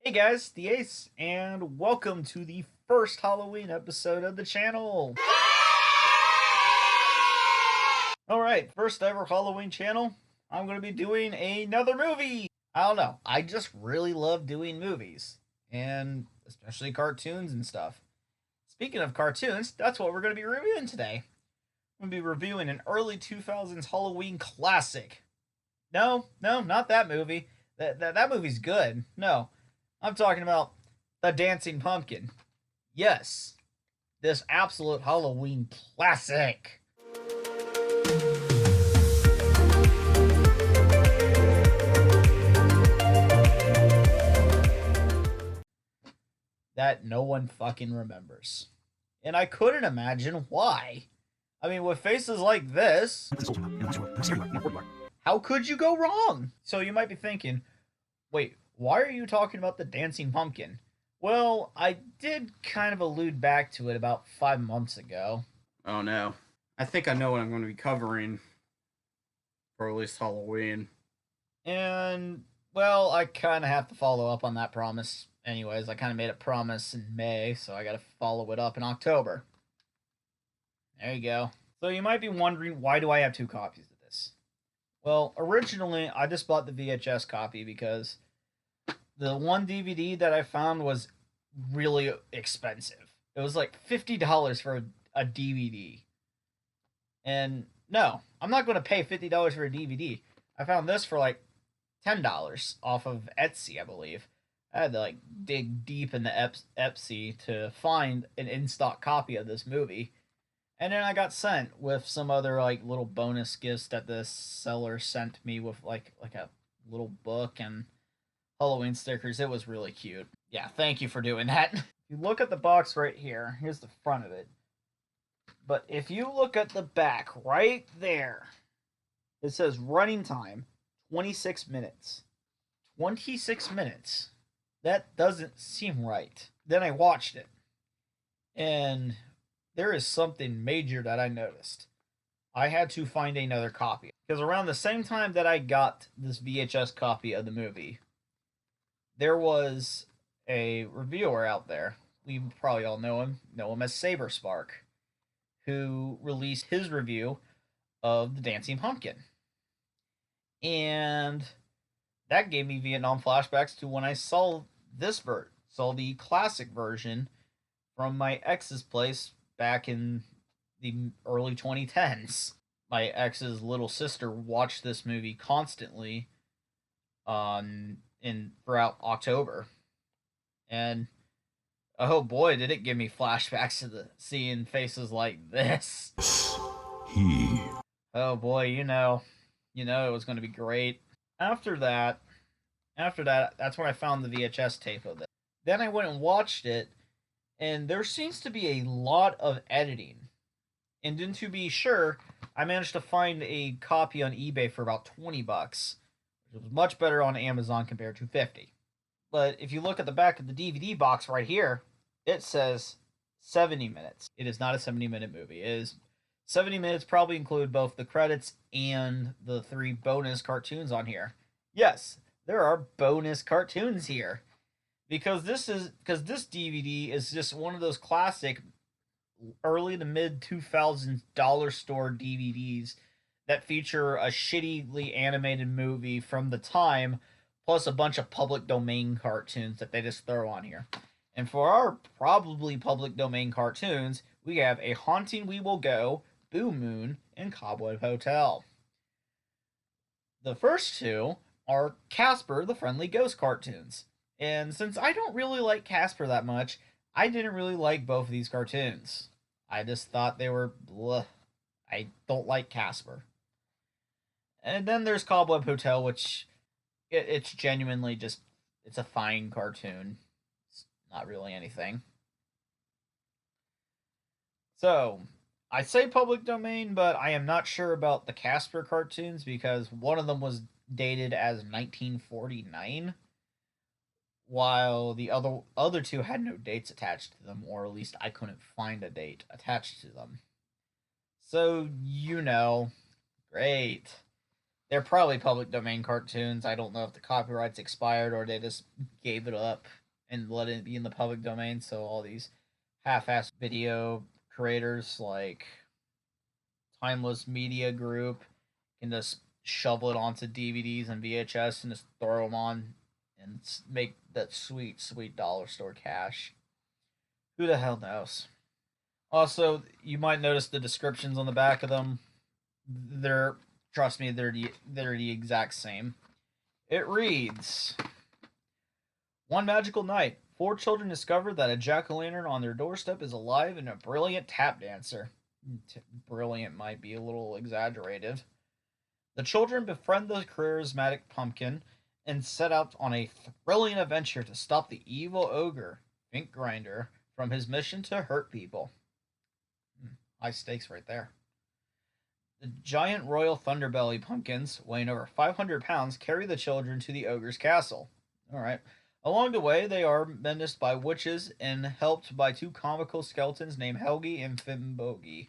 Hey guys, the Ace, and welcome to the first Halloween episode of the channel. Alright, first ever Halloween channel. I'm going to be doing another movie. I don't know, I just really love doing movies, and especially cartoons and stuff. Speaking of cartoons, that's what we're going to be reviewing today. I'm going to be reviewing an early 2000s Halloween classic. No, not that movie. That movie's good. No, I'm talking about The Dancing Pumpkin. Yes, this absolute Halloween classic. That no one fucking remembers. And I couldn't imagine why. I mean, with faces like this, how could you go wrong? So you might be thinking, wait, why are you talking about the Dancing Pumpkin? Well, I did kind of allude back to it about 5 months ago. Oh no. I think I know what I'm going to be covering for at least Halloween. And, well, I kind of have to follow up on that promise. Anyways, I kind of made a promise in May, so I got to follow it up in October. There you go. So you might be wondering, why do I have two copies of this? Well, originally, I just bought the VHS copy because the one DVD that I found was really expensive. It was like $50 for a DVD. And no, I'm not going to pay $50 for a DVD. I found this for like $10 off of Etsy, I believe. I had to like dig deep in the Etsy to find an in-stock copy of this movie. And then I got sent with some other like little bonus gifts that the seller sent me with like a little book and Halloween stickers. It was really cute. Yeah, thank you for doing that. If you look at the box right here, here's the front of it. But if you look at the back right there, it says running time 26 minutes. 26 minutes. That doesn't seem right. Then I watched it, and there is something major that I noticed. I had to find another copy. Because around the same time that I got this VHS copy of the movie, there was a reviewer out there. We probably all know him as Saber Spark, who released his review of The Dancing Pumpkin. And that gave me Vietnam flashbacks to when I saw saw the classic version from my ex's place back in the early 2010s. My ex's little sister watched this movie constantly throughout October. And oh boy, did it give me flashbacks to the seeing faces like this. He. Oh boy, it was going to be great. After that, that's when I found the VHS tape of it. Then I went and watched it, and there seems to be a lot of editing. And then to be sure, I managed to find a copy on eBay for about $20, which was much better on Amazon compared to 50. But if you look at the back of the DVD box right here, it says 70 minutes. It is not a 70-minute movie. It is 70 minutes, probably include both the credits and the 3 bonus cartoons on here. Yes, there are bonus cartoons here. Because this DVD is just one of those classic early to mid 2000s dollar store DVDs that feature a shittily animated movie from the time, plus a bunch of public domain cartoons that they just throw on here. And for our probably public domain cartoons, we have A Haunting We Will Go, Boo Moon, and Cobweb Hotel. The first two are Casper the Friendly Ghost cartoons. And since I don't really like Casper that much, I didn't really like both of these cartoons. I just thought they were bleh. I don't like Casper. And then there's Cobweb Hotel, which it's genuinely just, it's a fine cartoon. It's not really anything. So, I say public domain, but I am not sure about the Casper cartoons because one of them was dated as 1949, while the other two had no dates attached to them, or at least I couldn't find a date attached to them. So, great. They're probably public domain cartoons. I don't know if the copyrights expired or they just gave it up and let it be in the public domain. So all these half-ass video creators like Timeless Media Group can just shovel it onto DVDs and VHS and just throw them on and make that sweet, sweet dollar store cash. Who the hell knows? Also, you might notice the descriptions on the back of them. They're trust me, they're the exact same. It reads: One magical night, four children discover that a jack-o'-lantern on their doorstep is alive and a brilliant tap dancer. Brilliant might be a little exaggerated. The children befriend the charismatic pumpkin and set out on a thrilling adventure to stop the evil ogre, Fink Grinder, from his mission to hurt people. High stakes right there. The giant royal Thunderbelly pumpkins, weighing over 500 pounds, carry the children to the ogre's castle. Alright. Along the way, they are menaced by witches and helped by two comical skeletons named Helgi and Fimbogi.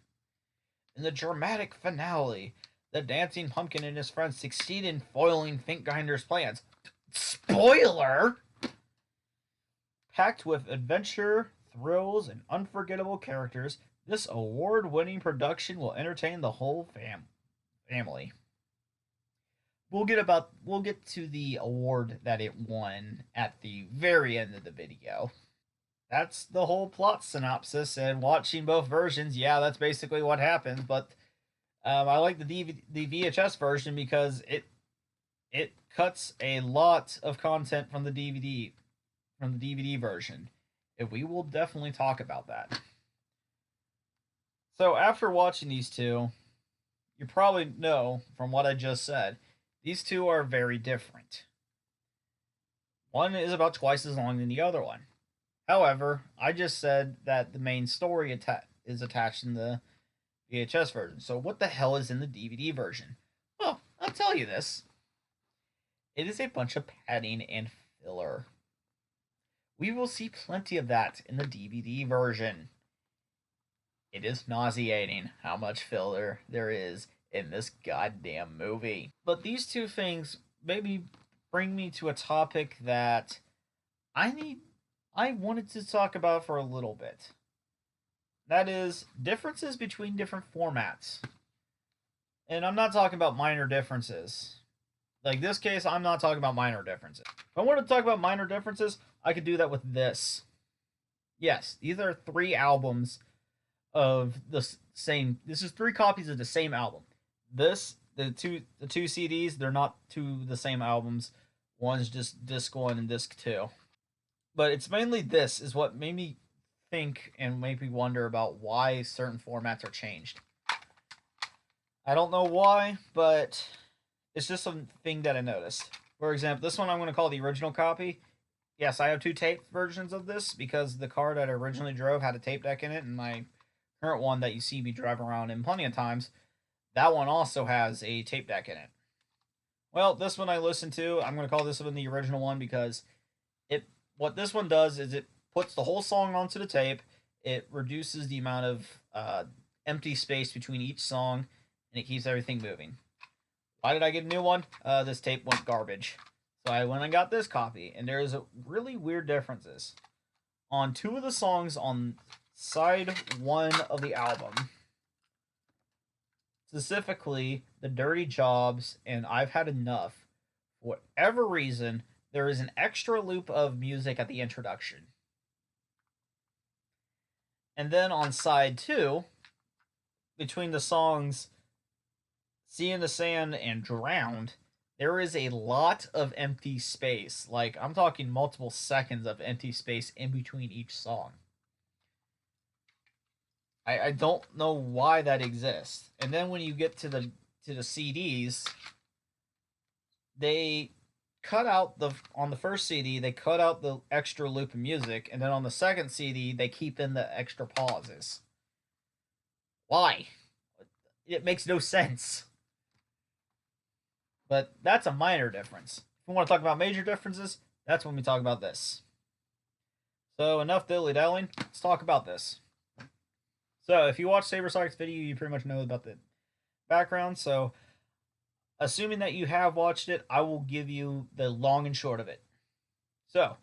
In the dramatic finale, the dancing pumpkin and his friends succeed in foiling Finkgrinder's plans. Spoiler! Packed with adventure, thrills, and unforgettable characters, this award-winning production will entertain the whole family. We'll get to the award that it won at the very end of the video. That's the whole plot synopsis, and watching both versions, yeah, that's basically what happens. But I like the VHS version because it cuts a lot of content from the DVD version, and we will definitely talk about that. So after watching these two, you probably know from what I just said, these two are very different. One is about twice as long as the other one. However, I just said that the main story is attached in the VHS version. So what the hell is in the DVD version? Well, I'll tell you this. It is a bunch of padding and filler. We will see plenty of that in the DVD version. It is nauseating how much filler there is in this goddamn movie. But these two things maybe bring me to a topic that I wanted to talk about for a little bit. That is differences between different formats. And I'm not talking about minor differences. Like this case, I'm not talking about minor differences. If I wanted to talk about minor differences, I could do that with this. Yes, these are 3 albums of the same. This is 3 copies of the same album. The two CDs, they're not 2 the same albums. One's just disc 1 and disc 2. But it's mainly this is what made me think and made me wonder about why certain formats are changed. I don't know why, but it's just something that I noticed. For example, this one I'm going to call the original copy. Yes, I have 2 tape versions of this because the car that I originally drove had a tape deck in it, and my current one that you see me drive around in plenty of times, that one also has a tape deck in it. Well, this one I listened to, I'm going to call this one the original one because what this one does is it puts the whole song onto the tape. It reduces the amount of empty space between each song, and it keeps everything moving. Why did I get a new one? This tape went garbage. So I went and got this copy, and there's really weird differences. On 2 of the songs on side 1 of the album, specifically The Dirty Jobs and I've Had Enough, for whatever reason, there is an extra loop of music at the introduction. And then on side 2, between the songs Sea in the Sand and Drowned, there is a lot of empty space. Like, I'm talking multiple seconds of empty space in between each song. I don't know why that exists. And then when you get to the CDs, they cut out on the first CD, they cut out the extra loop of music, and then on the second CD, they keep in the extra pauses. Why? It makes no sense. But that's a minor difference. If we want to talk about major differences, that's when we talk about this. So enough dilly-dallying, let's talk about this. So if you watch SaberSonic's video, you pretty much know about the background. So Assuming that you have watched it, I will give you the long and short of it. So,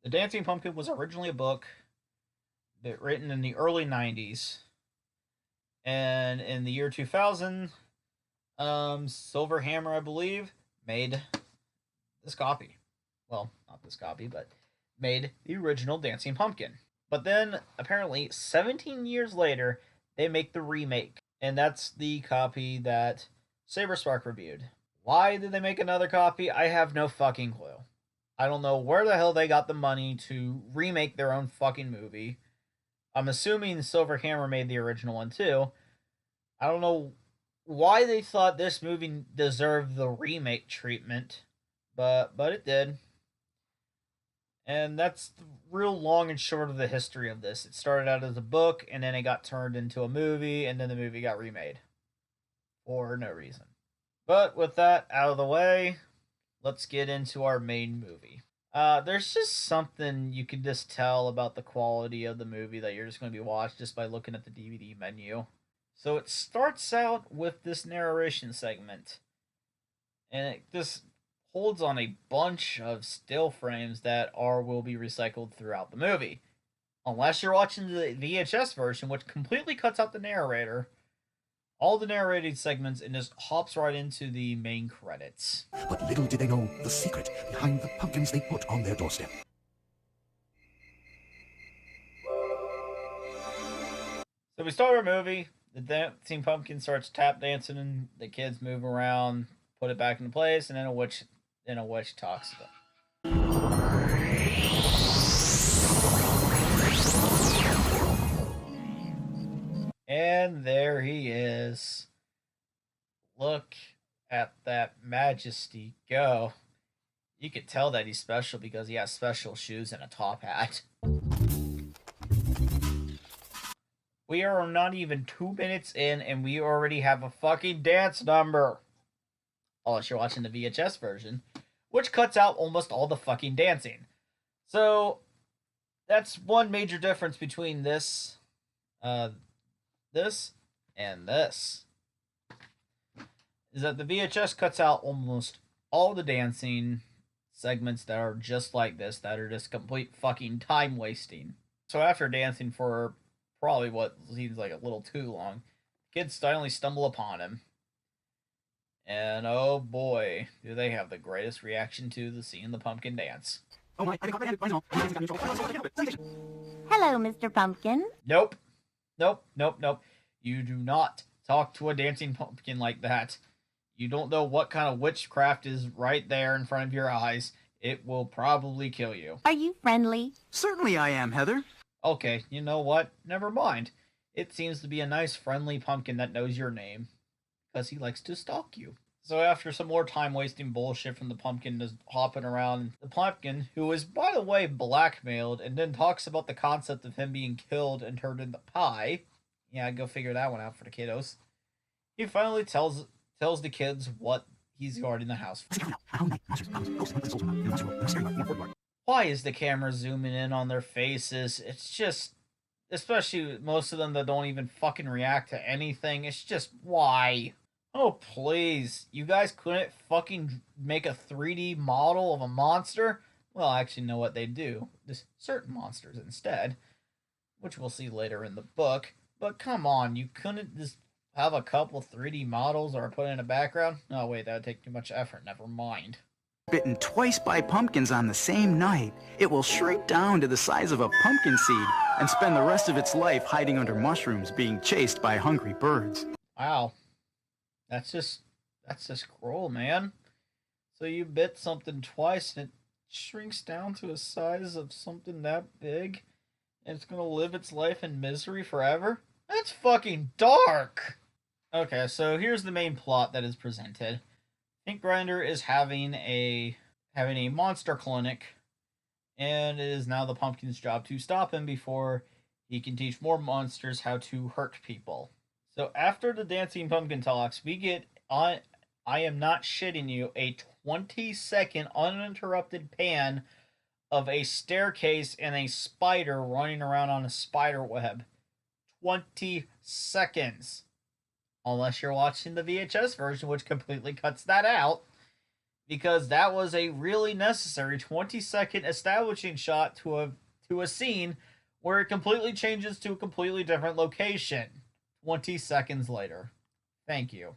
The Dancing Pumpkin was originally a book that written in the early 90s. And in the year 2000, Silver Hammer, I believe, made this copy. Well, not this copy, but made the original Dancing Pumpkin. But then, apparently, 17 years later, they make the remake. And that's the copy that Saberspark reviewed. Why did they make another copy? I have no fucking clue. I don't know where the hell they got the money to remake their own fucking movie. I'm assuming Silver Hammer made the original one too. I don't know why they thought this movie deserved the remake treatment, but it did. And that's the real long and short of the history of this. It started out as a book, and then it got turned into a movie, and then the movie got remade. For no reason. But with that out of the way, let's get into our main movie. There's just something you can just tell about the quality of the movie that you're just going to be watching just by looking at the DVD menu. So it starts out with this narration segment, and it just holds on a bunch of still frames that will be recycled throughout the movie. Unless you're watching the VHS version, which completely cuts out the narrator, all the narrated segments, and just hops right into the main credits. But little did they know the secret behind the pumpkins they put on their doorstep. So we start our movie. The dancing pumpkin starts tap dancing, and the kids move around, put it back into place, and then a witch talks to them. And there he is. Look at that majesty go. You could tell that he's special because he has special shoes and a top hat. We are not even 2 minutes in, and we already have a fucking dance number. Unless you're watching the VHS version, which cuts out almost all the fucking dancing. So, that's one major difference between this and this, is that the VHS cuts out almost all the dancing segments that are just like this, that are just complete fucking time wasting. So after dancing for probably what seems like a little too long, kids finally stumble upon him. And oh boy, do they have the greatest reaction to the seeing the pumpkin dance. Oh my, I comprehend it. Hello, Mr. Pumpkin. Nope. You do not talk to a dancing pumpkin like that. You don't know what kind of witchcraft is right there in front of your eyes. It will probably kill you. Are you friendly? Certainly I am, Heather. Okay, you know what? Never mind. It seems to be a nice, friendly pumpkin that knows your name, because he likes to stalk you. So after some more time-wasting bullshit from the pumpkin just hopping around, the pumpkin, who is, by the way, blackmailed, and then talks about the concept of him being killed and turned into pie. Yeah, go figure that one out for the kiddos. He finally tells the kids what he's guarding the house for. Why is the camera zooming in on their faces? It's just, especially most of them that don't even fucking react to anything. It's just, why? Oh, please. You guys couldn't fucking make a 3D model of a monster? Well, I actually know what they do. Just certain monsters instead, which we'll see later in the book. But come on, you couldn't just have a couple 3D models or put in a background? Oh, wait, that would take too much effort. Never mind. Bitten twice by pumpkins on the same night, it will shrink down to the size of a pumpkin seed and spend the rest of its life hiding under mushrooms being chased by hungry birds. Wow. That's just cruel, man. So you bit something twice and it shrinks down to a size of something that big and it's gonna live its life in misery forever? That's fucking dark! Okay, so here's the main plot that is presented. Pink Grinder is having a monster clinic, and it is now the pumpkin's job to stop him before he can teach more monsters how to hurt people. So after the dancing pumpkin talks, we get on, I am not shitting you, a 20-second uninterrupted pan of a staircase and a spider running around on a spider web. 20 seconds. Unless you're watching the VHS version, which completely cuts that out. Because that was a really necessary 20-second establishing shot to a scene where it completely changes to a completely different location 20 seconds later. Thank you.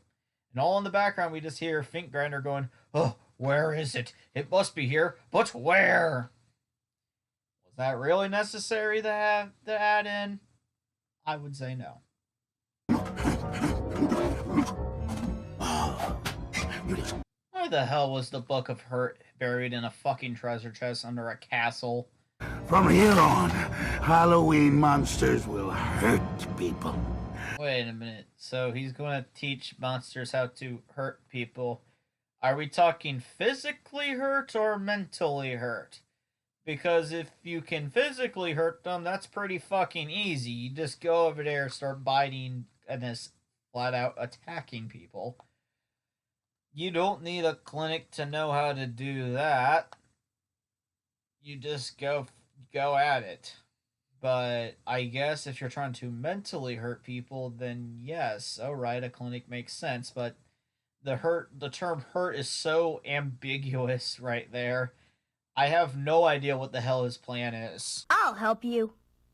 And all in the background, we just hear Fink Grinder going, "Oh, where is it? It must be here, but where?" Was that really necessary to add in? I would say no. Why the hell was the Book of Hurt buried in a fucking treasure chest under a castle? From here on, Halloween monsters will hurt people. Wait a minute. So he's going to teach monsters how to hurt people. Are we talking physically hurt or mentally hurt? Because if you can physically hurt them, that's pretty fucking easy. You just go over there and start biting and just flat out attacking people. You don't need a clinic to know how to do that. You just go at it. But I guess if you're trying to mentally hurt people, then yes, alright, a clinic makes sense. But the term hurt is so ambiguous right there. I have no idea what the hell his plan is. I'll help you.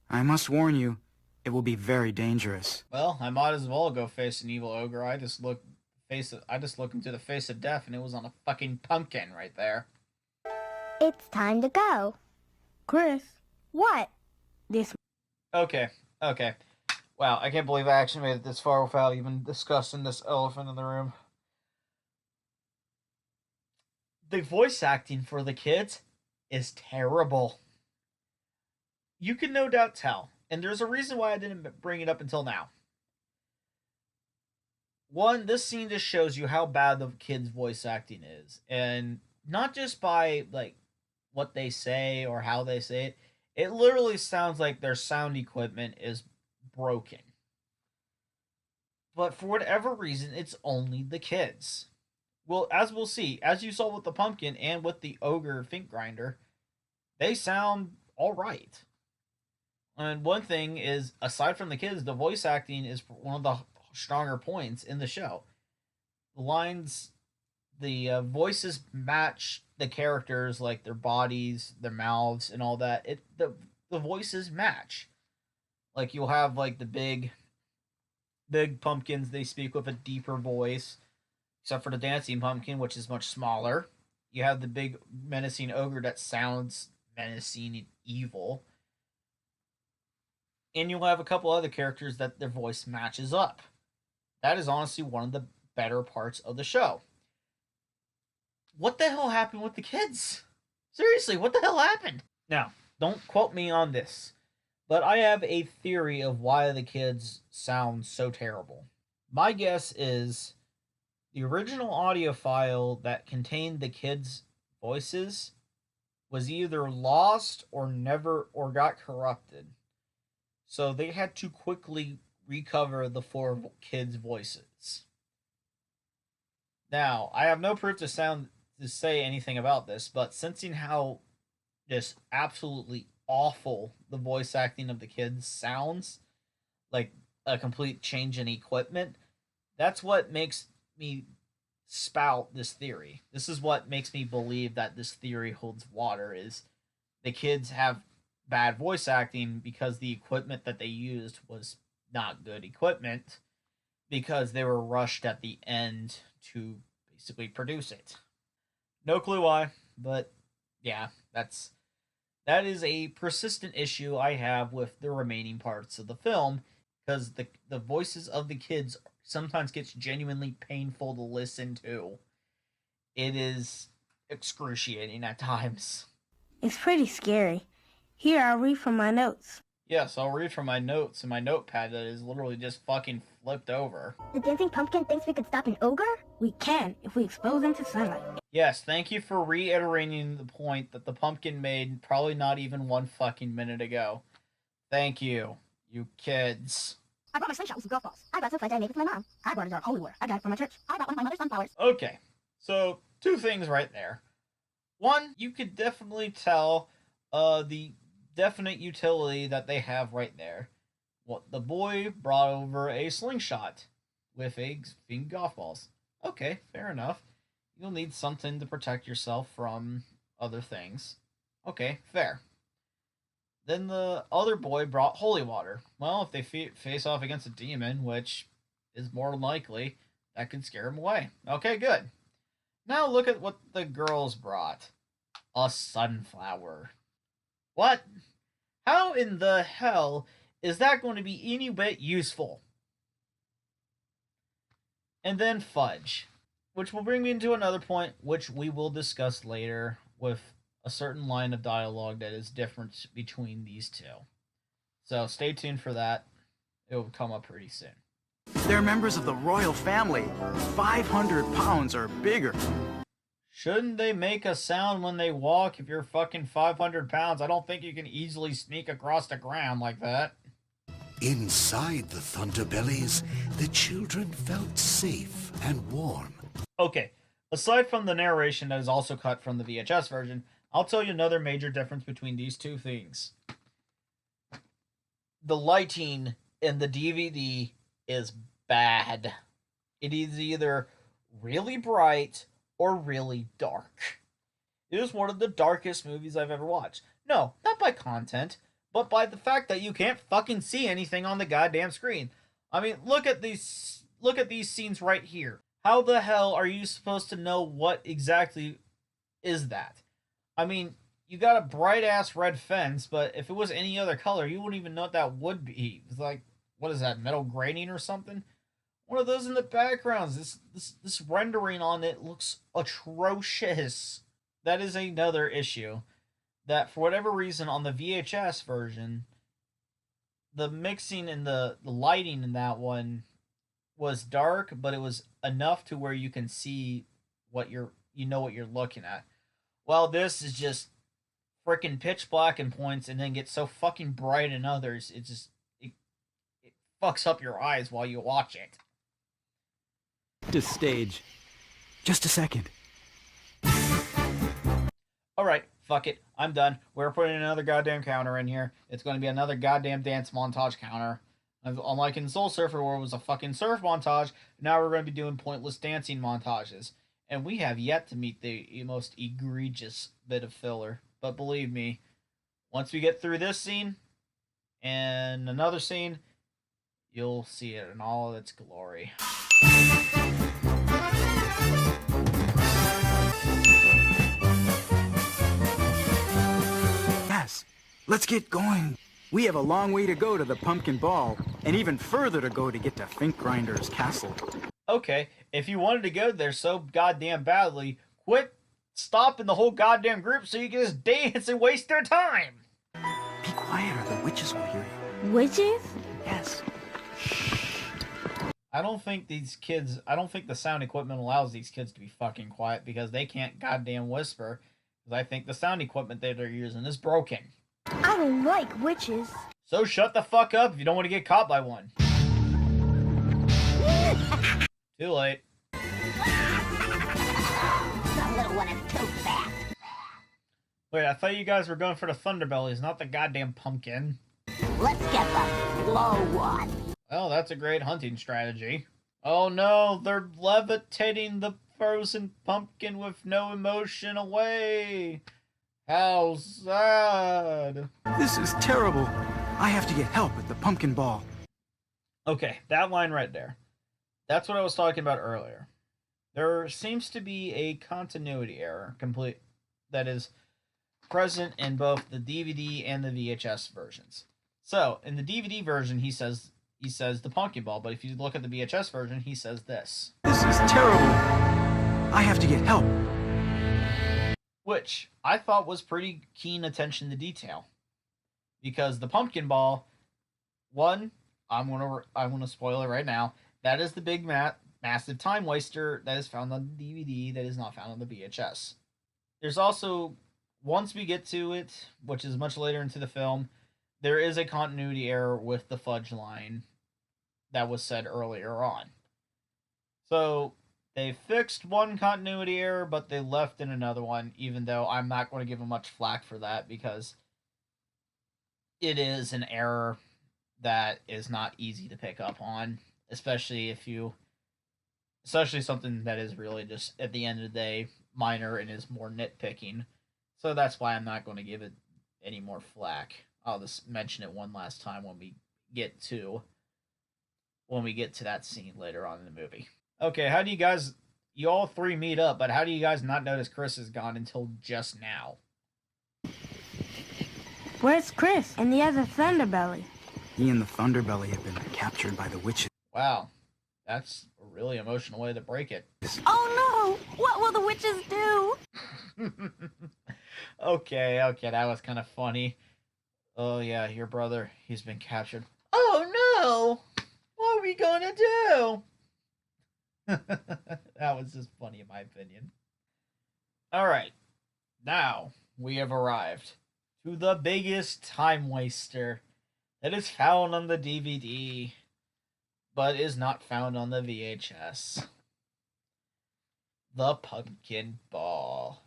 I must warn you, it will be very dangerous. Well, I might as well go face an evil ogre. I just looked into the face of death and it was on a fucking pumpkin right there. It's time to go. Chris. What? Okay. Wow, I can't believe I actually made it this far without even discussing this elephant in the room. The voice acting for the kids is terrible. You can no doubt tell, and there's a reason why I didn't bring it up until now. One, this scene just shows you how bad the kids' voice acting is, and not just by like what they say or how they say it. It literally sounds like their sound equipment is broken. But for whatever reason, it's only the kids. Well, as we'll see, as you saw with the pumpkin and with the ogre Fink Grinder, they sound alright. And one thing is, aside from the kids, the voice acting is one of the stronger points in the show. The lines, the voices match the characters, like their bodies, their mouths, and all that. The voices match. Like you'll have like the big pumpkins, they speak with a deeper voice, except for the dancing pumpkin, which is much smaller. You have the big menacing ogre that sounds menacing and evil. And you'll have a couple other characters that their voice matches up. That is honestly one of the better parts of the show. What the hell happened with the kids? Seriously, what the hell happened? Now, don't quote me on this, but I have a theory of why the kids sound so terrible. My guess is the original audio file that contained the kids' voices was either lost or got corrupted. So they had to quickly recover the 4 kids' voices. Now, I have no proof to say anything about this, but sensing how just absolutely awful the voice acting of the kids sounds, like a complete change in equipment, that's what makes me spout this theory. This is what makes me believe that this theory holds water, is the kids have bad voice acting because the equipment that they used was not good equipment, because they were rushed at the end to basically produce it. No clue why, but yeah, that is a persistent issue I have with the remaining parts of the film, because the voices of the kids sometimes gets genuinely painful to listen to. It is excruciating at times. It's pretty scary. Here, I'll read from my notes. Yes, I'll read from my notes in my notepad that is literally just fucking flipped over. The dancing pumpkin thinks we could stop an ogre? We can, if we expose him to sunlight. Yes, thank you for reiterating the point that the pumpkin made probably not even 1 fucking minute ago. Thank you, you kids. I brought my slingshot with some golf balls. I got some fudge I made with my mom. I brought a jar of holy water. I got it from my church. I brought one of my mother's sunflowers. Okay, so 2 things right there. One, you could definitely tell the definite utility that they have right there. What the boy brought over a slingshot. with a fiend golf balls. Okay, fair enough. You'll need something to protect yourself from other things. Okay, fair. Then the other boy brought holy water. Well, if they face off against a demon, which is more than likely, that could scare him away. Okay, good. Now look at what the girls brought. A sunflower. What? How in the hell is that going to be any bit useful? And then fudge, which will bring me into another point, which we will discuss later with a certain line of dialogue that is different between these two. So stay tuned for that. It will come up pretty soon. They're members of the royal family. 500 pounds or bigger. Shouldn't they make a sound when they walk if you're fucking 500 pounds? I don't think you can easily sneak across the ground like that. Inside the Thunderbellies, the children felt safe and warm. Okay, aside from the narration that is also cut from the VHS version, I'll tell you another major difference between these two things. The lighting in the DVD is bad. It is either really bright or really dark. It is one of the darkest movies I've ever watched. No, not by content, but by the fact that you can't fucking see anything on the goddamn screen. I mean, look at these scenes right here. How the hell are you supposed to know what exactly is that? I mean, you got a bright ass red fence, but if it was any other color, you wouldn't even know what that would be. It's like, what is that, metal grating or something? One of those in the backgrounds. This rendering on it looks atrocious. That is another issue. That for whatever reason on the VHS version, the mixing and the lighting in that one was dark, but it was enough to where you can see what you're looking at. Well, this is just freaking pitch black in points and then gets so fucking bright in others. It fucks up your eyes while you watch it. To stage. Just a second. Alright, fuck it. I'm done. We're putting another goddamn counter in here. It's going to be another goddamn dance montage counter. Unlike in Soul Surfer where it was a fucking surf montage, now we're going to be doing pointless dancing montages. And we have yet to meet the most egregious bit of filler. But believe me, once we get through this scene and another scene, you'll see it in all of its glory. Yes, let's get going. We have a long way to go to the pumpkin ball, and even further to go to get to Fink Grinder's castle. Okay, if you wanted to go there so goddamn badly, quit stopping the whole goddamn group so you can just dance and waste their time. Be quiet or the witches will hear you. Witches? Yes. I don't think the sound equipment allows these kids to be fucking quiet because they can't goddamn whisper. Because I think the sound equipment that they're using is broken. I don't like witches. So shut the fuck up if you don't want to get caught by one. Too late. The little one is too fat. Wait, I thought you guys were going for the Thunderbellies, not the goddamn pumpkin. Let's get the slow one. Well, that's a great hunting strategy. Oh no, they're levitating the frozen pumpkin with no emotion away. How sad. This is terrible. I have to get help with the pumpkin ball. Okay, that line right there. That's what I was talking about earlier. There seems to be a continuity error that is present in both the DVD and the VHS versions. So, in the DVD version, he says the pumpkin ball, but if you look at the VHS version, he says this. This is terrible. I have to get help. Which I thought was pretty keen attention to detail. Because the pumpkin ball, one, I'm gonna spoil it right now. That is the big massive time waster that is found on the DVD that is not found on the VHS. There's also, once we get to it, which is much later into the film, there is a continuity error with the fudge line that was said earlier on. So they fixed one continuity error, but they left in another one, even though I'm not going to give them much flack for that because it is an error that is not easy to pick up on, especially if you especially something that is really just, at the end of the day, minor and is more nitpicking. So that's why I'm not going to give it any more flack. I'll just mention it one last time when we get to that scene later on in the movie. Okay, how do you guys, you all three meet up, but how do you guys not notice Chris is gone until just now? Where's Chris and the other Thunderbelly? He and the Thunderbelly have been captured by the witches. Wow, that's a really emotional way to break it. Oh no! What will the witches do? Okay, that was kind of funny. Oh yeah, your brother, he's been captured. Oh no! What are we gonna do? That was just funny in my opinion. Alright, now we have arrived to the biggest time waster that is found on the DVD, but is not found on the VHS. The pumpkin ball.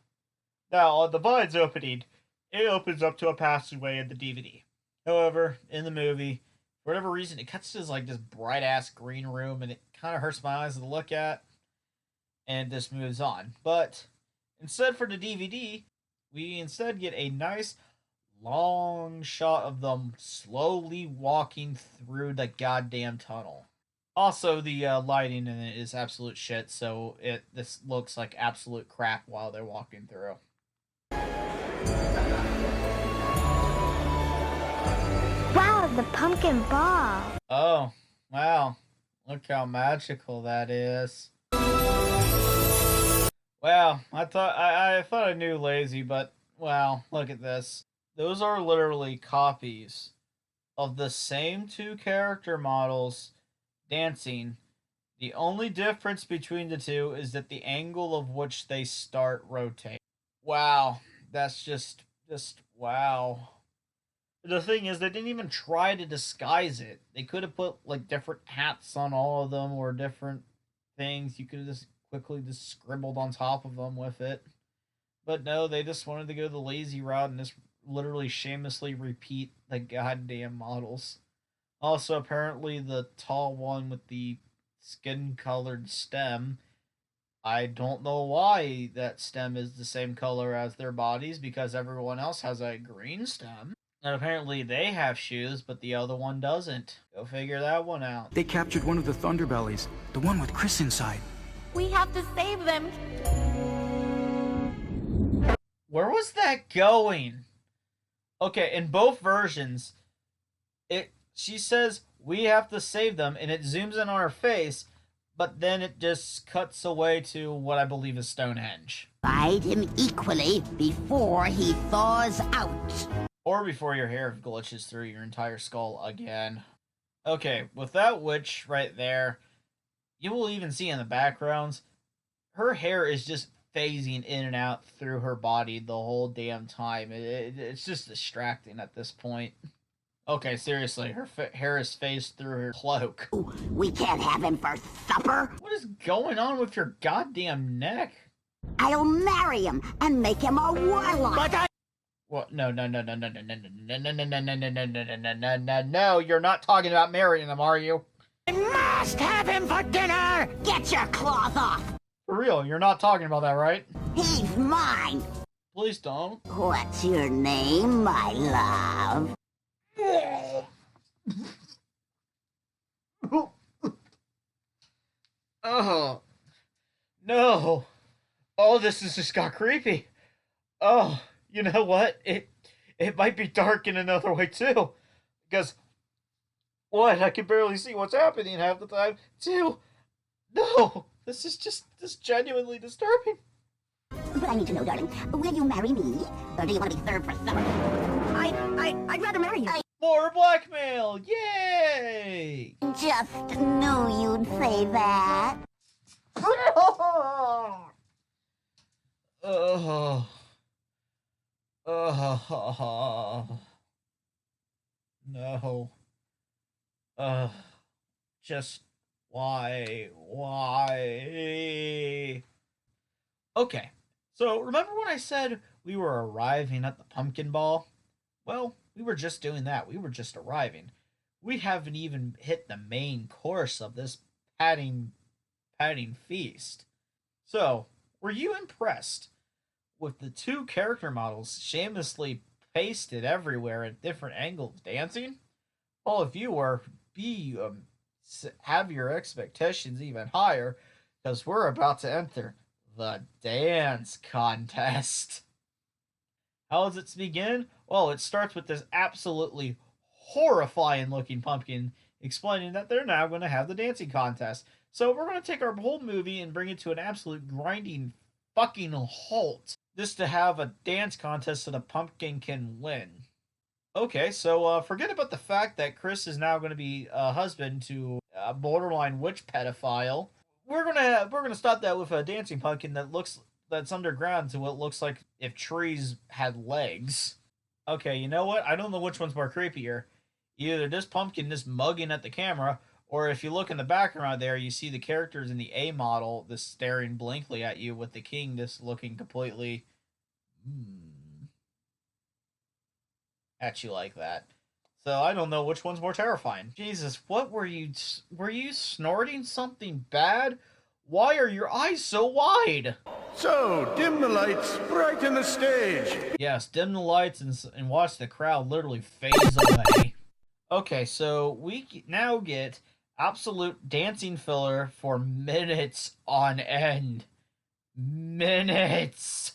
Now, on the Vine's opening, it opens up to a passageway in the DVD. However, in the movie, for whatever reason, it cuts to this bright ass green room, and it kind of hurts my eyes to look at. And this moves on. But instead, for the DVD, we instead get a nice long shot of them slowly walking through the goddamn tunnel. Also, the lighting in it is absolute shit, so this looks like absolute crap while they're walking through. Wow, the pumpkin ball. Oh, wow. Look how magical that is. Well, I thought I knew lazy, but wow, look at this. Those are literally copies of the same two character models dancing. The only difference between the two is that the angle of which they start rotating. Wow, that's just wow. The thing is, they didn't even try to disguise it. They could have put different hats on all of them or different things. You could have just quickly just scribbled on top of them with it. But no, they just wanted to go the lazy route and just literally shamelessly repeat the goddamn models. Also, apparently the tall one with the skin-colored stem, I don't know why that stem is the same color as their bodies, because everyone else has a green stem. And apparently they have shoes, but the other one doesn't. Go figure that one out. They captured one of the Thunderbellies, the one with Chris inside. We have to save them. Where was that going? Okay, in both versions, she says we have to save them, and it zooms in on her face, but then it just cuts away to what I believe is Stonehenge. Fight him equally before he thaws out. Or before your hair glitches through your entire skull again. Okay, with that witch right there, you will even see in the backgrounds, her hair is just phasing in and out through her body the whole damn time. It's just distracting at this point. Okay, seriously, her hair is phased through her cloak. We can't have him for supper. What is going on with your goddamn neck? I'll marry him and make him a warlock. What? No, you're not talking about marrying him, are you? I must have him for dinner. Get your claws off. For real, you're not talking about that, right? He's mine. Please don't. What's your name, my love? Oh. No. Oh, this has just got creepy. Oh, you know what? It might be dark in another way, too. Because, one, I can barely see what's happening half the time. Two, no. This is genuinely disturbing. But I need to know, darling, will you marry me? Or do you want to be served for supper? I'd rather marry you. More blackmail! Yay! Just knew you'd say that. Oh. No. Just why? Okay, so remember when I said we were arriving at the pumpkin ball? Well, we were just doing that. We were just arriving. We haven't even hit the main course of this petting feast. So, were you impressed with the two character models shamelessly pasted everywhere at different angles dancing? Well, if you were, have your expectations even higher, because we're about to enter the dance contest. How does it begin? Well, it starts with this absolutely horrifying looking pumpkin explaining that they're now going to have the dancing contest. So we're going to take our whole movie and bring it to an absolute grinding fucking halt just to have a dance contest so the pumpkin can win. Okay, so forget about the fact that Chris is now going to be a husband to a borderline witch pedophile. We're gonna stop that with a dancing pumpkin that's underground to what looks like if trees had legs. Okay, you know what? I don't know which one's more creepier. Either this pumpkin just mugging at the camera, or if you look in the background there, you see the characters in the A model just staring blankly at you with the king just looking completely at you like that. So I don't know which one's more terrifying. Jesus, what were you snorting something bad? Why are your eyes so wide? So, dim the lights, brighten the stage. Yes, dim the lights and watch the crowd literally phase away. Okay, so we now get absolute dancing filler for minutes on end. Minutes!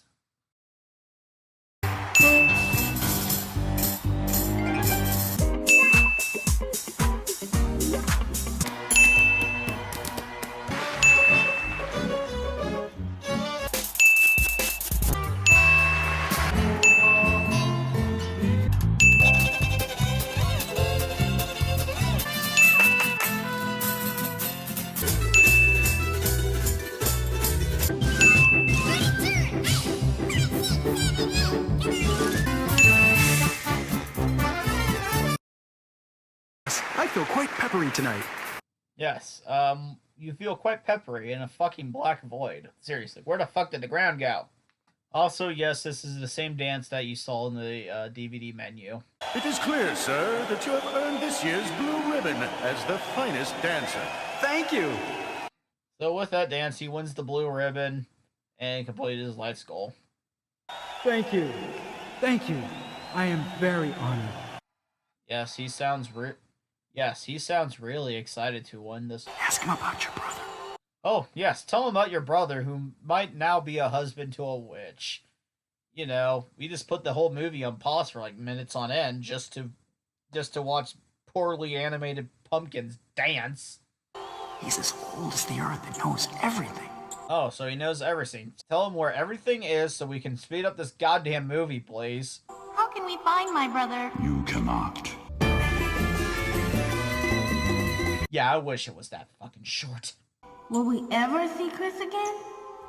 I feel quite peppery tonight. Yes, you feel quite peppery in a fucking black void. Seriously, where the fuck did the ground go? Also, yes, this is the same dance that you saw in the DVD menu. It is clear, sir, that you have earned this year's blue ribbon as the finest dancer. Thank you. So with that dance, he wins the blue ribbon and completed his life's goal. Thank you. Thank you. I am very honored. Yes, he sounds really excited to win this. Ask him about your brother. Oh, yes, tell him about your brother who might now be a husband to a witch. You know, we just put the whole movie on pause for like minutes on end just to watch poorly animated pumpkins dance. He's as old as the earth and knows everything. Oh, so he knows everything. Tell him where everything is so we can speed up this goddamn movie, please. How can we find my brother? You cannot. Yeah, I wish it was that fucking short. Will we ever see Chris again?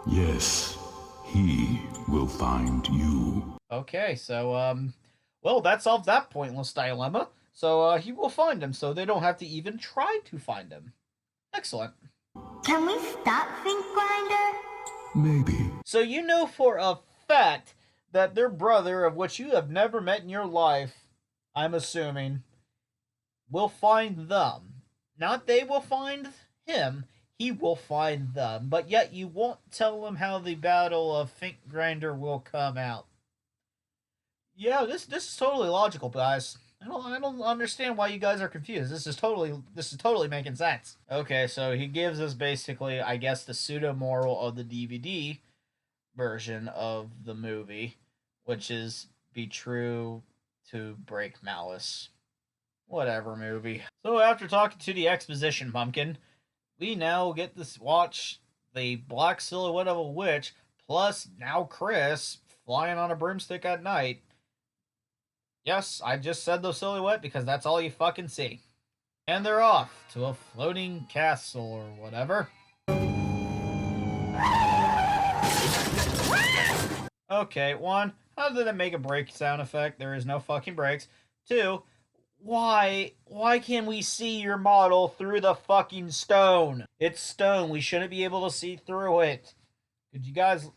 Yes, he will find you. Okay, so, well, that solves that pointless dilemma. So, he will find him, so they don't have to even try to find him. Excellent. Can we stop Think Grinder? Maybe. So you know for a fact that their brother, of which you have never met in your life, I'm assuming, will find them. Not they will find him, he will find them. But yet you won't tell them how the Battle of Think Grinder will come out. Yeah, this is totally logical, guys. I don't understand why you guys are confused. This is totally making sense. Okay, so he gives us basically, I guess, the pseudo moral of the DVD version of the movie, which is be true to break malice. Whatever movie. So after talking to the exposition pumpkin, we now get to watch the black silhouette of a witch, plus now Chris flying on a broomstick at night. Yes, I just said the silhouette because that's all you fucking see. And they're off to a floating castle or whatever. Okay, 1, how did it make a brake sound effect? There is no fucking brakes. 2, why can't we see your model through the fucking stone? It's stone. We shouldn't be able to see through it. You guys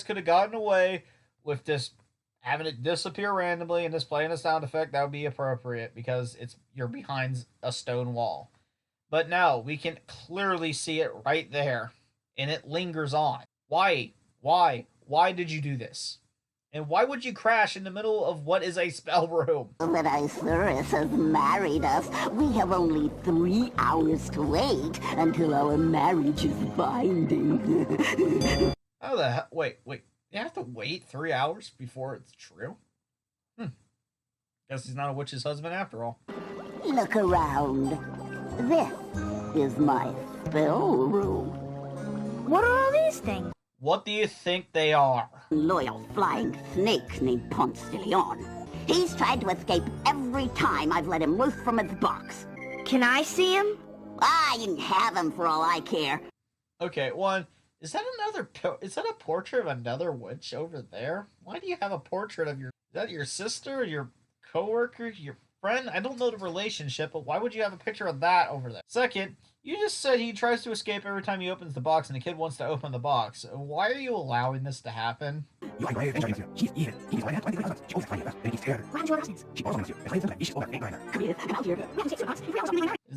could have gotten away with this having it disappear randomly and just playing a sound effect. That would be appropriate because you're behind a stone wall. But now we can clearly see it right there, and it lingers on. Why? Why did you do this? And why would you crash in the middle of what is a spell room? That Isurus has married us. We have only 3 hours to wait until our marriage is binding. How the hell? Wait. You have to wait 3 hours before it's true? Guess he's not a witch's husband after all. Look around. This is my spell room. What are all these things? What do you think they are? Loyal flying snake named Ponce de Leon. He's tried to escape every time I've let him loose from his box. Can I see him? You can have him for all I care. Okay, is that a portrait of another witch over there? Why do you have a portrait of is that your sister, your coworker, your friend? I don't know the relationship, but why would you have a picture of that over there? Second, you just said he tries to escape every time he opens the box and the kid wants to open the box. Why are you allowing this to happen? Is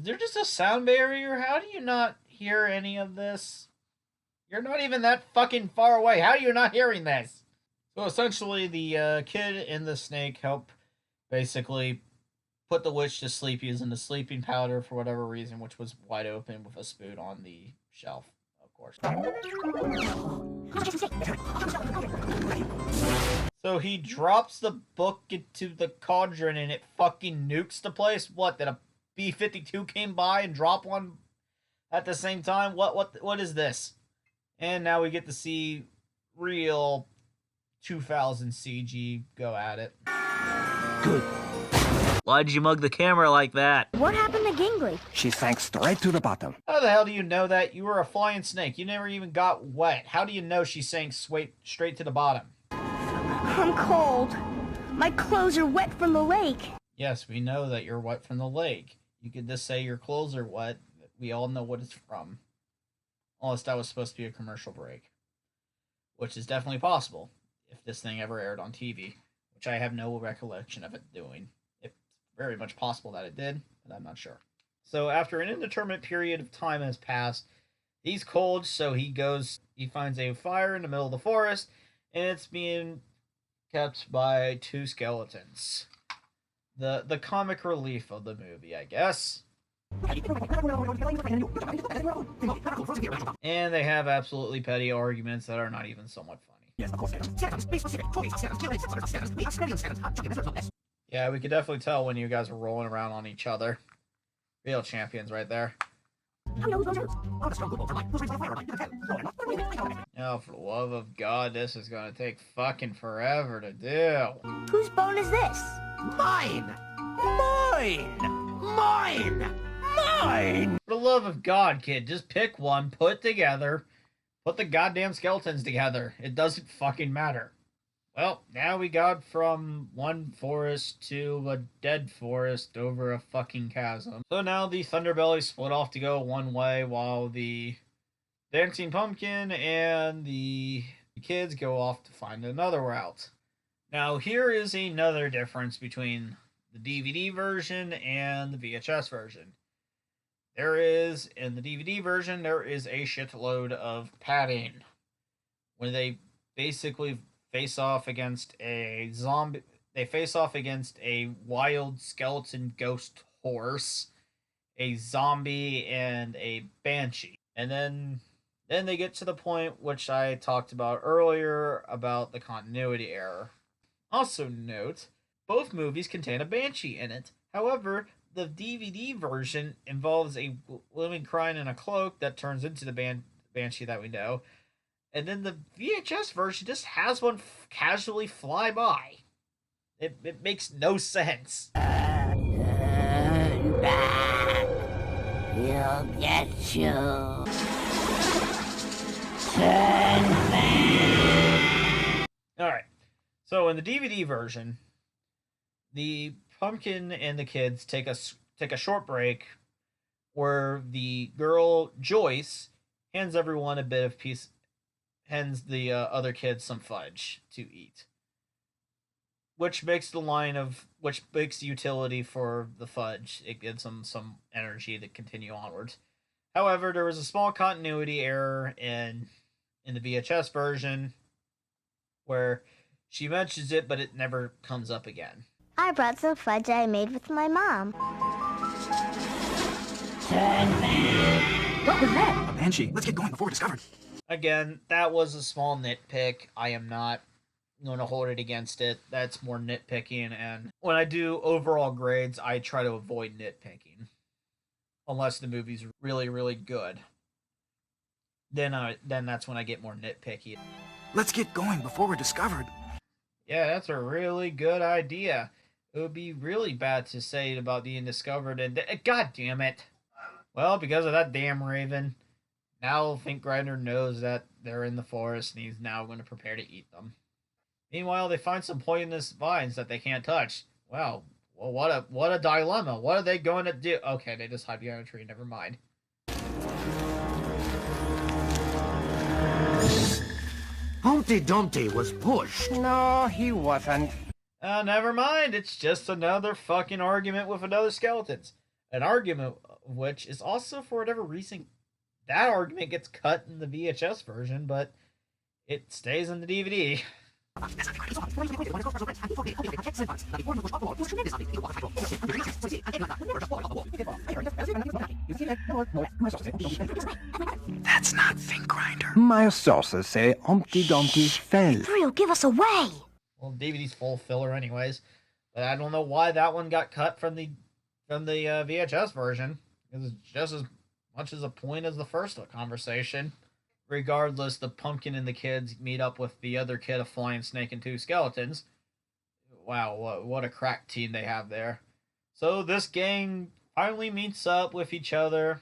there just a sound barrier? How do you not hear any of this? You're not even that fucking far away. How are you not hearing this? So essentially, the kid and the snake help basically put the witch to sleep using the sleeping powder for whatever reason, which was wide open with a spoon on the shelf, of course. So he drops the book into the cauldron and it fucking nukes the place. What, did a B-52 came by and drop one at the same time? What is this? And now we get to see real 2000 CG go at it. Good. Why'd you mug the camera like that? What happened to Gingley? She sank straight to the bottom. How the hell do you know that? You were a flying snake. You never even got wet. How do you know she sank straight to the bottom? I'm cold. My clothes are wet from the lake. Yes, we know that you're wet from the lake. You could just say your clothes are wet. We all know what it's from. Unless that was supposed to be a commercial break. Which is definitely possible. If this thing ever aired on TV. Which I have no recollection of it doing. It's very much possible that it did, but I'm not sure. So after an indeterminate period of time has passed, he's cold, so he finds a fire in the middle of the forest, and it's being kept by 2 skeletons. The comic relief of the movie, I guess. And they have absolutely petty arguments that are not even somewhat funny. Yeah, we could definitely tell when you guys were rolling around on each other. Real champions right there. Oh, for the love of God, this is gonna take fucking forever to do. Whose bone is this? Mine! Mine! Mine! Mine! For the love of God, kid, just pick one, put together, put the goddamn skeletons together. It doesn't fucking matter. Well, now we got from one forest to a dead forest over a fucking chasm. So now the Thunderbellies split off to go one way while the Dancing Pumpkin and the kids go off to find another route. Now here is another difference between the DVD version and the VHS version. In the DVD version, there is a shitload of padding. When they basically face off against a zombie, they face off against a wild skeleton ghost horse, a zombie, and a banshee. And then they get to the point which I talked about earlier about the continuity error. Also note, both movies contain a banshee in it. However, the DVD version involves a woman crying in a cloak that turns into the banshee that we know. And then the VHS version just has one casually fly by. It makes no sense. Turn back. He'll get you. Turn back. Alright. So in the DVD version, the pumpkin and the kids take a short break where the girl Joyce hands everyone a bit of hands the other kids some fudge to eat. which makes utility for the fudge. It gives them some energy to continue onwards. However, there was a small continuity error in the VHS version where she mentions it, but it never comes up again. I brought some fudge I made with my mom. What was that? A banshee. Let's get going before we're discovered. Again, that was a small nitpick. I am not going to hold it against it. That's more nitpicking, and when I do overall grades, I try to avoid nitpicking. Unless the movie's really, really good. Then that's when I get more nitpicky. Let's get going before we're discovered. Yeah, that's a really good idea. It would be really bad to say it about being discovered and... God damn it! Well, because of that damn raven, now Fink Grinder knows that they're in the forest and he's now going to prepare to eat them. Meanwhile, they find some poisonous vines that they can't touch. Wow. Well, what a dilemma. What are they going to do? Okay, they just hide behind a tree. Never mind. Humpty Dumpty was pushed. No, he wasn't. Never mind. It's just another fucking argument with another skeletons. An argument of which is also, for whatever reason, that argument gets cut in the VHS version, but it stays in the DVD. That's not Fink Grinder. My sources say Humpty Dumpty fell. Thrill, give us away! Well, DVD's full of filler anyways, but I don't know why that one got cut from the VHS version. It was just as much as a point as the first conversation. Regardless, the pumpkin and the kids meet up with the other kid, a flying snake, and two skeletons. Wow, what a crack team they have there. So this gang finally meets up with each other.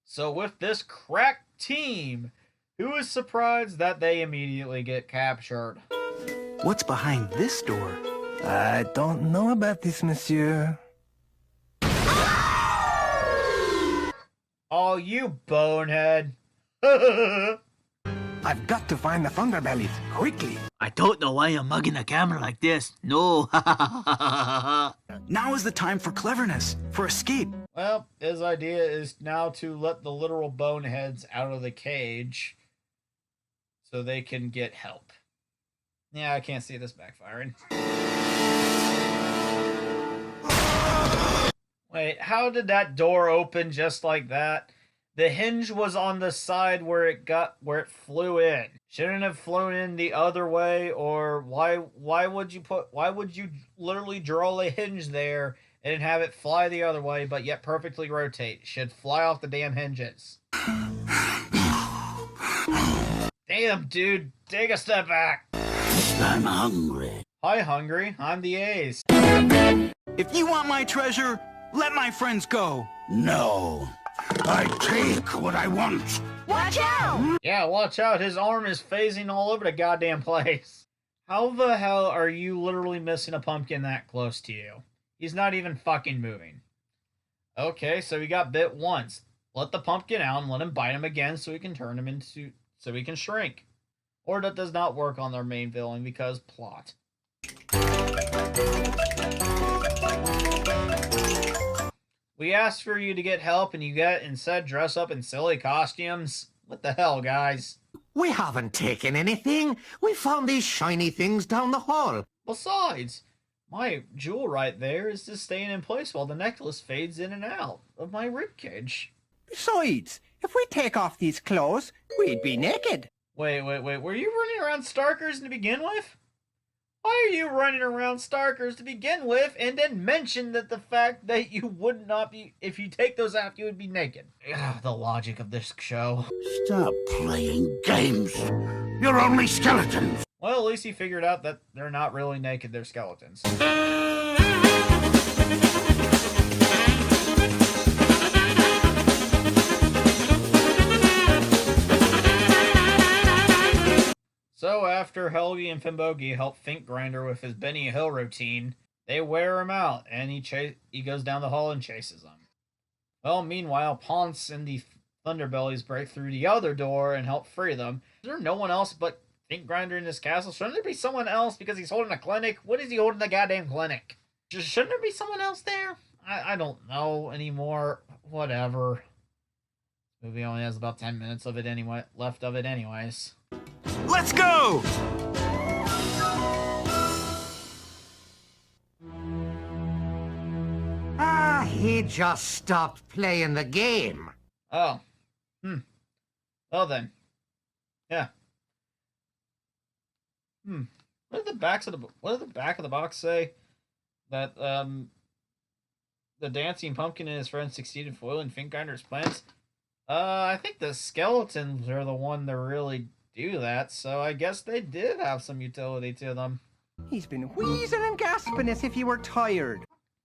So with this crack team, who is surprised that they immediately get captured? What's behind this door? I don't know about this, monsieur. Oh, you bonehead. I've got to find the Thunderbellies, quickly. I don't know why you're mugging the camera like this. No. Now is the time for cleverness, for escape. Well, his idea is now to let the literal boneheads out of the cage so they can get help. Yeah, I can't see this backfiring. Wait, how did that door open just like that? The hinge was on the side where it flew in. Shouldn't have flown in the other way, or why would you literally draw a hinge there and have it fly the other way, but yet perfectly rotate? It should fly off the damn hinges. Damn, dude, take a step back. I'm hungry. Hi, hungry. I'm the Ace. If you want my treasure, let my friends go. No. I take what I want. Watch out! Yeah, watch out. His arm is phasing all over the goddamn place. How the hell are you literally missing a pumpkin that close to you? He's not even fucking moving. Okay, so he got bit once. Let the pumpkin out and let him bite him again so he can turn him into... so he can shrink. Or that does not work on their main villain because plot. We asked for you to get help and you instead dress up in silly costumes? What the hell, guys? We haven't taken anything. We found these shiny things down the hall. Besides, my jewel right there is just staying in place while the necklace fades in and out of my ribcage. Besides, if we take off these clothes, we'd be naked. Wait. Were you running around Starkers to begin with? Why are you running around Starkers to begin with and then mention that the fact that you would not be, if you take those off, you would be naked? Ugh, the logic of this show. Stop playing games. You're only skeletons. Well, at least he figured out that they're not really naked, they're skeletons. So after Helgi and Fimbogi help Fink Grinder with his Benny Hill routine, they wear him out, and he goes down the hall and chases them. Well, meanwhile, Ponce and the Thunderbellies break through the other door and help free them. Is there no one else but Think Grinder in this castle? Shouldn't there be someone else because he's holding a clinic? What is he holding the goddamn clinic? Shouldn't there be someone else there? I don't know anymore. Whatever. This movie only has about 10 minutes of it anyway, left of it anyways. Let's go! He just stopped playing the game. Oh. Well then. Yeah. What did the back of the box say? That the dancing pumpkin and his friends succeeded in foiling Finkgrinder's plans. I think the skeletons are the one that really do that, so I guess they did have some utility to them. He's been wheezing and gasping as if he were tired.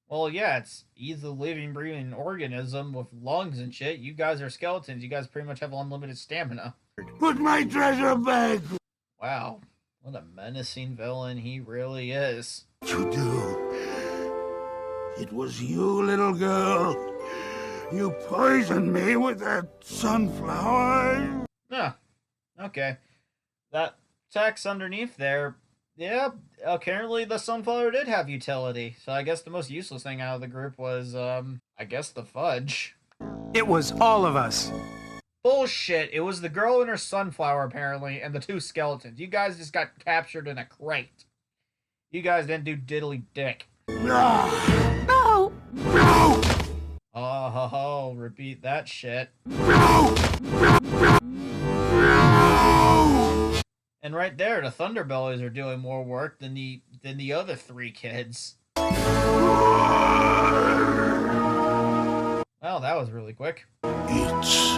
Well, yeah, he's a living, breathing organism with lungs and shit. You guys are skeletons. You guys pretty much have unlimited stamina. Put my treasure back! Wow. What a menacing villain he really is. You do. It was you, little girl. You poisoned me with that sunflower. Yeah. Okay. That text underneath there, yeah, apparently the sunflower did have utility. So I guess the most useless thing out of the group was, I guess the fudge. It was all of us. Bullshit. It was the girl and her sunflower, apparently, and the two skeletons. You guys just got captured in a crate. You guys didn't do diddly dick. No! No! Oh, repeat that shit. No! And right there, the Thunderbellies are doing more work than the other three kids. Well, that was really quick. It's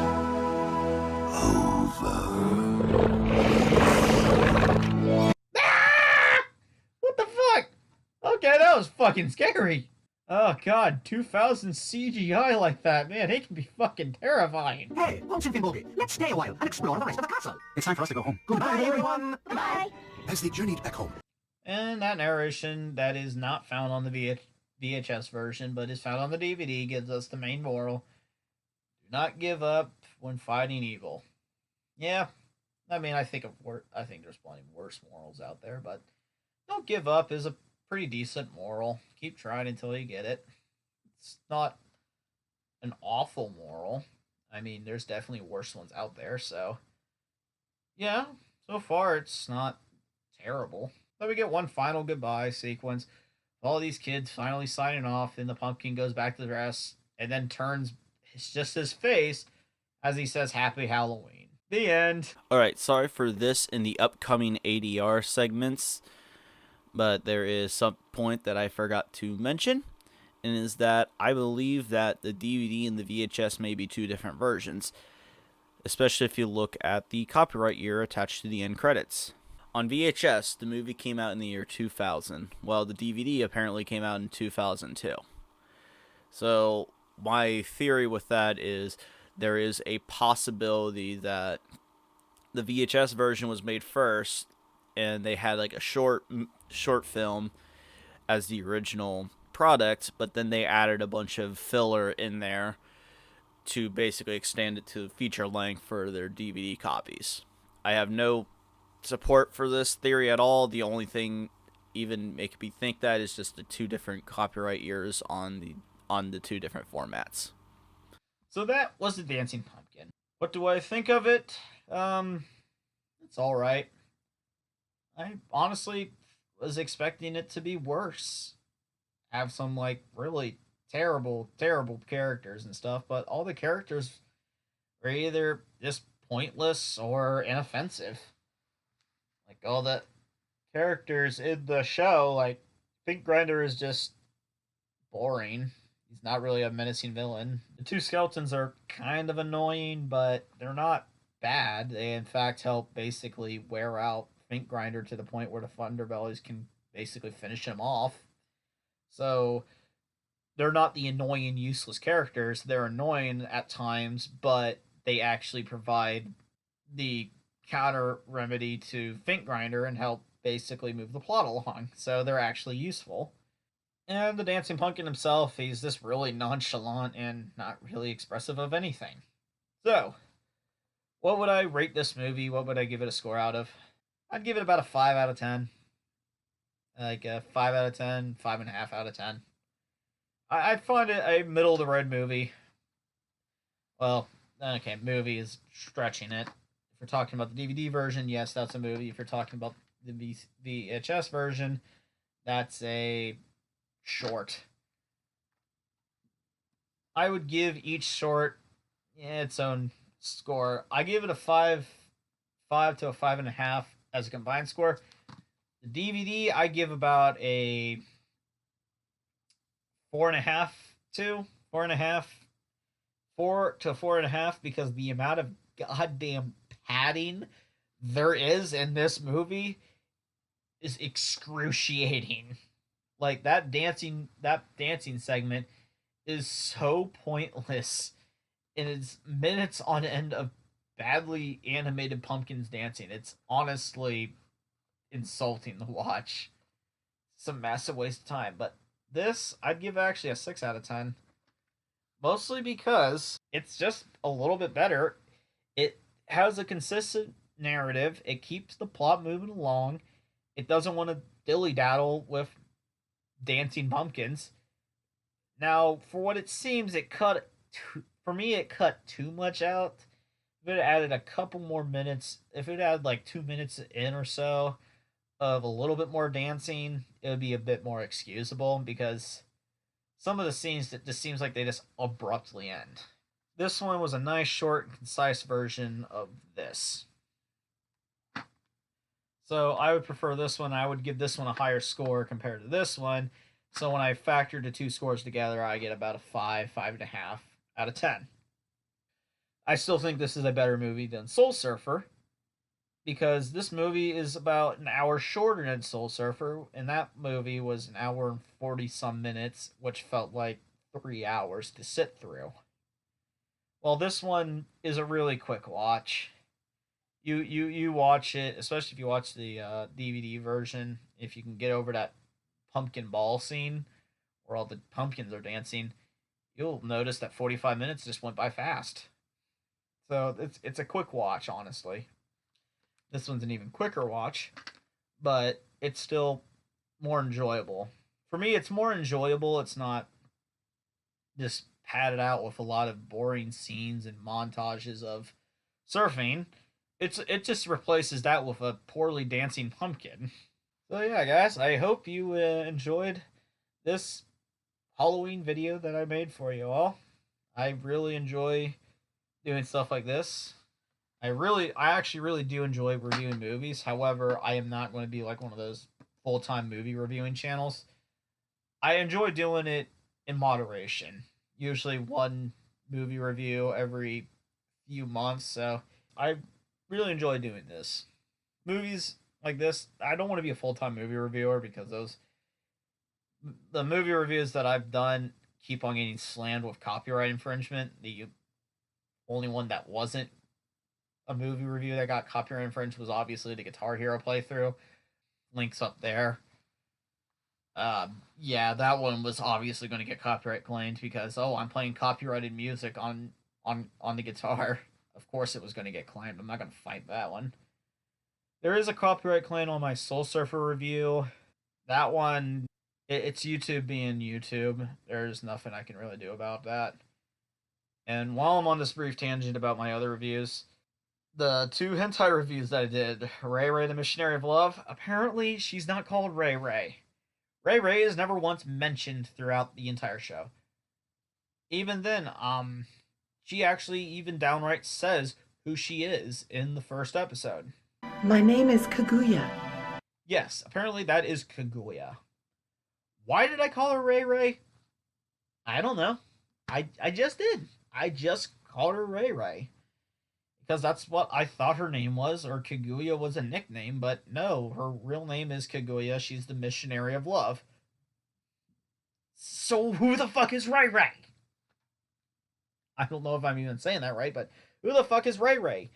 over. Ah! What the fuck? Okay, that was fucking scary. Oh god, 2000 CGI like that, man, it can be fucking terrifying. Hey, Holmes and Finbolgi, let's stay a while and explore the rest of the castle. It's time for us to go home. Goodbye, everyone. Goodbye. As they journeyed back home, And that narration that is not found on the VHS version, but is found on the DVD, gives us the main moral. Do not give up when fighting evil. Yeah, I mean, I think there's plenty of worse morals out there, but don't give up is a pretty decent moral. Keep trying until you get it. It's not an awful moral. I mean, there's definitely worse ones out there, so yeah, so far it's not terrible. Then we get one final goodbye sequence. All these kids finally signing off, and the pumpkin goes back to the dress and then turns just his face as he says Happy Halloween. The end. Alright, sorry for this in the upcoming ADR segments, but there is some point that I forgot to mention, and is that I believe that the DVD and the VHS may be two different versions, especially if you look at the copyright year attached to the end credits. On VHS, the movie came out in the year 2000, while the DVD apparently came out in 2002. So my theory with that is there is a possibility that the VHS version was made first, and they had like a short film as the original product, but then they added a bunch of filler in there to basically extend it to feature length for their DVD copies. I have no support for this theory at all. The only thing even making me think that is just the two different copyright years on the two different formats. So that was the Dancing Pumpkin. What do I think of it? It's all right. I honestly was expecting it to be worse. Have some like really terrible characters and stuff, but all the characters were either just pointless or inoffensive. Like all the characters in the show, like Finkgrinder is just boring. He's not really a menacing villain. The two skeletons are kind of annoying, but they're not bad. They in fact help basically wear out Finkgrinder to the point where the Thunderbellies can basically finish him off. So they're not the annoying, useless characters. They're annoying at times, but they actually provide the counter remedy to Finkgrinder and help basically move the plot along. So they're actually useful. And the Dancing Pumpkin himself, he's just really nonchalant and not really expressive of anything. So, what would I rate this movie? What would I give it a score out of? I'd give it about a 5 out of 10. Like a 5 out of 10, 5.5 out of 10. I find it a middle of the road movie. Well, okay, movie is stretching it. If we're talking about the DVD version, yes, that's a movie. If you're talking about the VHS version, that's a short. I would give each short its own score. I give it a 5 to a 5.5 as a combined score. The DVD, I give about a 4.5 to 4.5, 4 to 4.5, because the amount of goddamn padding there is in this movie is excruciating. Like that dancing segment is so pointless, and it's minutes on end of badly animated pumpkins dancing. It's honestly insulting to watch. It's a massive waste of time. But this, I'd give actually a 6 out of 10. Mostly because it's just a little bit better. It has a consistent narrative. It keeps the plot moving along. It doesn't want to dilly-daddle with dancing pumpkins. Now, for what it seems, it cut too much out. If it added a couple more minutes, if it had like 2 minutes in or so of a little bit more dancing, it would be a bit more excusable, because some of the scenes that just seems like they just abruptly end. This one was a nice, short, and concise version of this. So I would prefer this one. I would give this one a higher score compared to this one. So when I factor the two scores together, I get about a 5, 5.5 out of 10. I still think this is a better movie than Soul Surfer, because this movie is about an hour shorter than Soul Surfer, and that movie was an hour and 40-some minutes, which felt like 3 hours to sit through. Well, this one is a really quick watch. You watch it, especially if you watch the DVD version, if you can get over that pumpkin ball scene where all the pumpkins are dancing, you'll notice that 45 minutes just went by fast. So it's a quick watch, honestly. This one's an even quicker watch, but it's still more enjoyable. For me, it's more enjoyable. It's not just padded out with a lot of boring scenes and montages of surfing. It just replaces that with a poorly dancing pumpkin. So yeah, guys, I hope you enjoyed this Halloween video that I made for you all. I really enjoy doing stuff like this. I actually really do enjoy reviewing movies. However, I am not going to be like one of those full-time movie reviewing channels. I enjoy doing it in moderation. Usually one movie review every few months. So I really enjoy doing this. Movies like this, I don't want to be a full-time movie reviewer, because the movie reviews that I've done keep on getting slammed with copyright infringement. The only one that wasn't a movie review that got copyright infringed was obviously the Guitar Hero playthrough. Links up there. Yeah, that one was obviously going to get copyright claimed, because I'm playing copyrighted music on the guitar. Of course it was going to get claimed. I'm not going to fight that one. There is a copyright claim on my Soul Surfer review. That one, it's YouTube being YouTube. There's nothing I can really do about that. And while I'm on this brief tangent about my other reviews, the 2 hentai reviews that I did, Ray Ray the Missionary of Love, apparently she's not called Ray Ray. Ray Ray is never once mentioned throughout the entire show. Even then, she actually even downright says who she is in the first episode. My name is Kaguya. Yes, apparently that is Kaguya. Why did I call her Ray Ray? I don't know. I just did. I just called her Ray Ray, because that's what I thought her name was, or Kaguya was a nickname, but no, her real name is Kaguya. She's the Missionary of Love. So who the fuck is Ray Ray? I don't know if I'm even saying that right, but who the fuck is Ray Ray?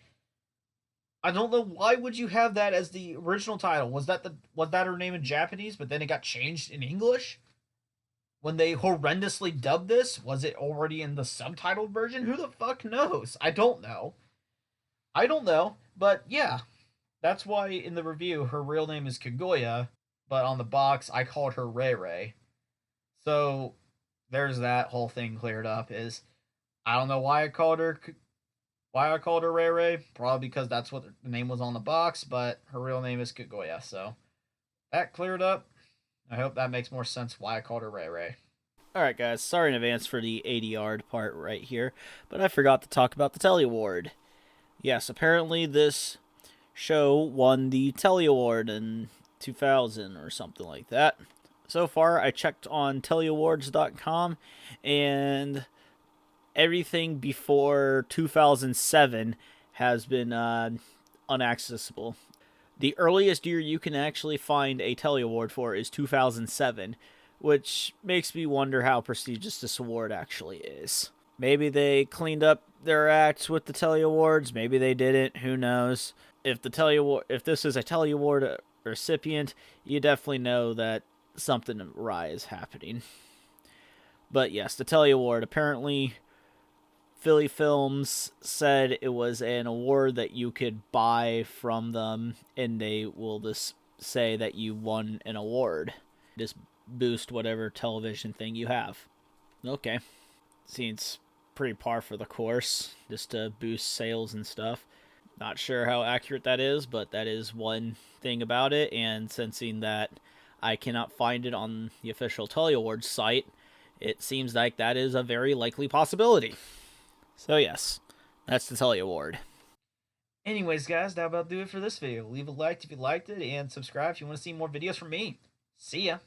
I don't know, why would you have that as the original title? Was that her name in Japanese, but then it got changed in English? When they horrendously dubbed this, was it already in the subtitled version? Who the fuck knows? I don't know. But yeah, That's why in the review her real name is Kaguya, but on the box I called her Ray Ray. So there's that whole thing cleared up. Is I don't know why I called her Ray Ray. Probably because that's what the name was on the box, but her real name is Kaguya. So that cleared up. I hope that makes more sense why I called her Ray Ray. Alright guys, sorry in advance for the ADR part right here, but I forgot to talk about the Telly Award. Yes, apparently this show won the Telly Award in 2000 or something like that. So far, I checked on telyawards.com, and everything before 2007 has been unaccessible. The earliest year you can actually find a Telly Award for is 2007, which makes me wonder how prestigious this award actually is. Maybe they cleaned up their acts with the Telly Awards, maybe they didn't, who knows. If this is a Telly Award recipient, you definitely know that something awry is happening. But yes, the Telly Award, apparently Philly Films said it was an award that you could buy from them, and they will just say that you won an award. Just boost whatever television thing you have. Okay. Seems pretty par for the course, just to boost sales and stuff. Not sure how accurate that is, but that is one thing about it, and sensing that I cannot find it on the official Telly Awards site, it seems like that is a very likely possibility. So yes, that's the Telly Award. Anyways, guys, that about do it for this video. Leave a like if you liked it, and subscribe if you want to see more videos from me. See ya!